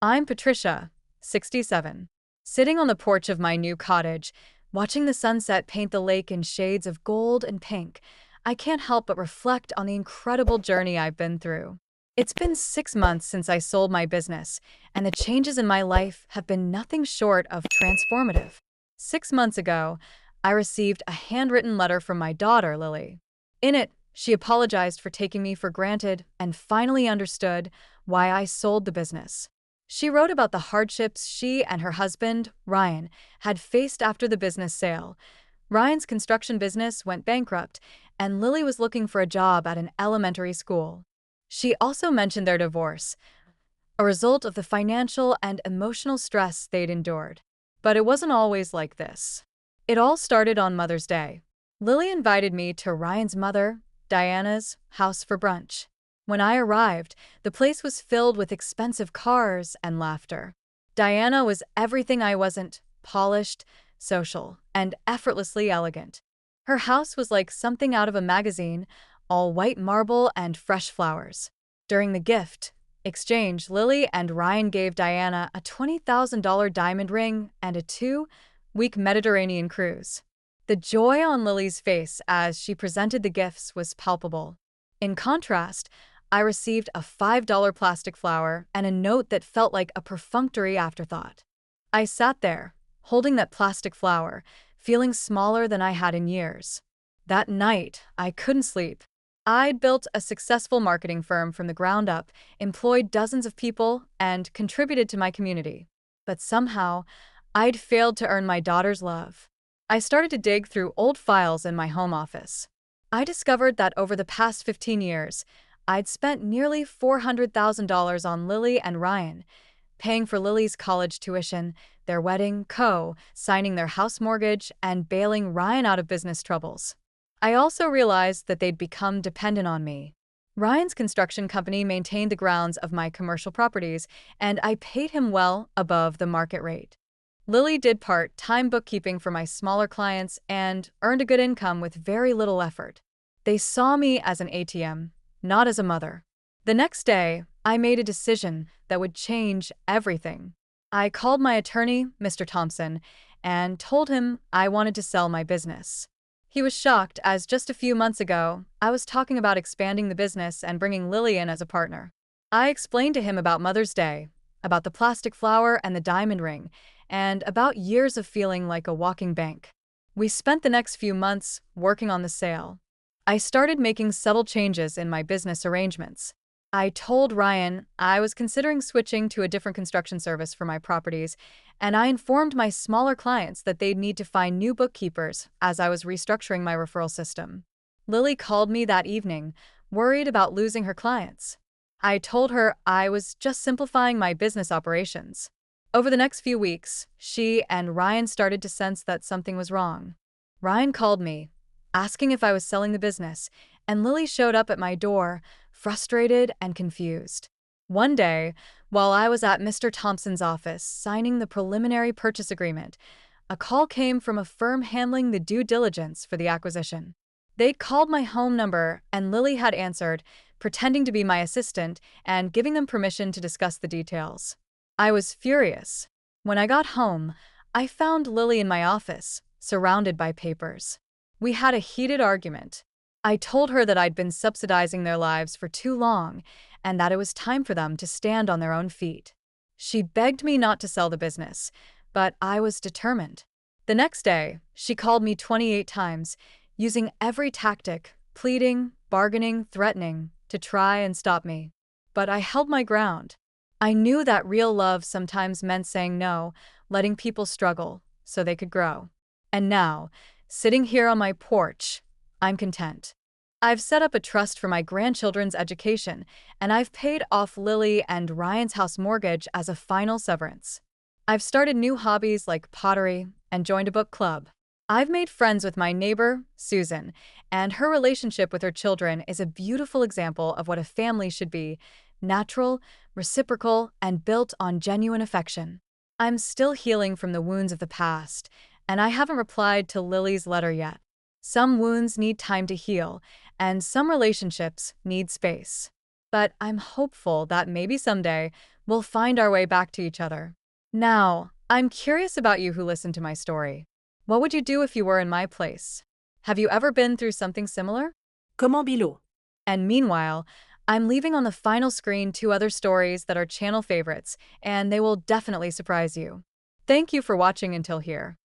I'm Patricia, 67, sitting on the porch of my new cottage, watching the sunset paint the lake in shades of gold and pink. I can't help but reflect on the incredible journey I've been through. It's been 6 months since I sold my business, and the changes in my life have been nothing short of transformative. 6 months ago, I received a handwritten letter from my daughter, Lily. In it, she apologized for taking me for granted and finally understood why I sold the business. She wrote about the hardships she and her husband, Ryan, had faced after the business sale. Ryan's construction business went bankrupt, and Lily was looking for a job at an elementary school. She also mentioned their divorce, a result of the financial and emotional stress they'd endured. But it wasn't always like this. It all started on Mother's Day. Lily invited me to Ryan's mother, Diana's, house for brunch. When I arrived, the place was filled with expensive cars and laughter. Diana was everything I wasn't: polished, social, and effortlessly elegant. Her house was like something out of a magazine, all white marble and fresh flowers. During the gift exchange, Lily and Ryan gave Diana a $20,000 diamond ring and a 2-week Mediterranean cruise. The joy on Lily's face as she presented the gifts was palpable. In contrast, I received a $5 plastic flower and a note that felt like a perfunctory afterthought. I sat there, holding that plastic flower, feeling smaller than I had in years. That night, I couldn't sleep. I'd built a successful marketing firm from the ground up, employed dozens of people, and contributed to my community. But somehow, I'd failed to earn my daughter's love. I started to dig through old files in my home office. I discovered that over the past 15 years, I'd spent nearly $400,000 on Lily and Ryan, paying for Lily's college tuition, their wedding, signing their house mortgage, and bailing Ryan out of business troubles. I also realized that they'd become dependent on me. Ryan's construction company maintained the grounds of my commercial properties, and I paid him well above the market rate. Lily did part-time bookkeeping for my smaller clients and earned a good income with very little effort. They saw me as an ATM, not as a mother. The next day, I made a decision that would change everything. I called my attorney, Mr. Thompson, and told him I wanted to sell my business. He was shocked, as just a few months ago, I was talking about expanding the business and bringing Lily in as a partner. I explained to him about Mother's Day, about the plastic flower and the diamond ring, and about years of feeling like a walking bank. We spent the next few months working on the sale. I started making subtle changes in my business arrangements. I told Ryan I was considering switching to a different construction service for my properties, and I informed my smaller clients that they'd need to find new bookkeepers as I was restructuring my referral system. Lily called me that evening, worried about losing her clients. I told her I was just simplifying my business operations. Over the next few weeks, she and Ryan started to sense that something was wrong. Ryan called me, asking if I was selling the business, and Lily showed up at my door, frustrated and confused. One day, while I was at Mr. Thompson's office signing the preliminary purchase agreement, a call came from a firm handling the due diligence for the acquisition. They'd called my home number, and Lily had answered, pretending to be my assistant and giving them permission to discuss the details. I was furious. When I got home, I found Lily in my office, surrounded by papers. We had a heated argument. I told her that I'd been subsidizing their lives for too long and that it was time for them to stand on their own feet. She begged me not to sell the business, but I was determined. The next day, she called me 28 times, using every tactic, pleading, bargaining, threatening, to try and stop me. But I held my ground. I knew that real love sometimes meant saying no, letting people struggle so they could grow. And now, sitting here on my porch, I'm content. I've set up a trust for my grandchildren's education, and I've paid off Lily and Ryan's house mortgage as a final severance. I've started new hobbies like pottery and joined a book club. I've made friends with my neighbor, Susan, and her relationship with her children is a beautiful example of what a family should be: natural, reciprocal, and built on genuine affection. I'm still healing from the wounds of the past, and I haven't replied to Lily's letter yet. Some wounds need time to heal, and some relationships need space. But I'm hopeful that maybe someday We'll find our way back to each other. Now, I'm curious about you who listened to my story. What would you do if you were in my place? Have you ever been through something similar? Comment below. And meanwhile, I'm leaving on the final screen 2 other stories that are channel favorites, and they will definitely surprise you. Thank you for watching until here.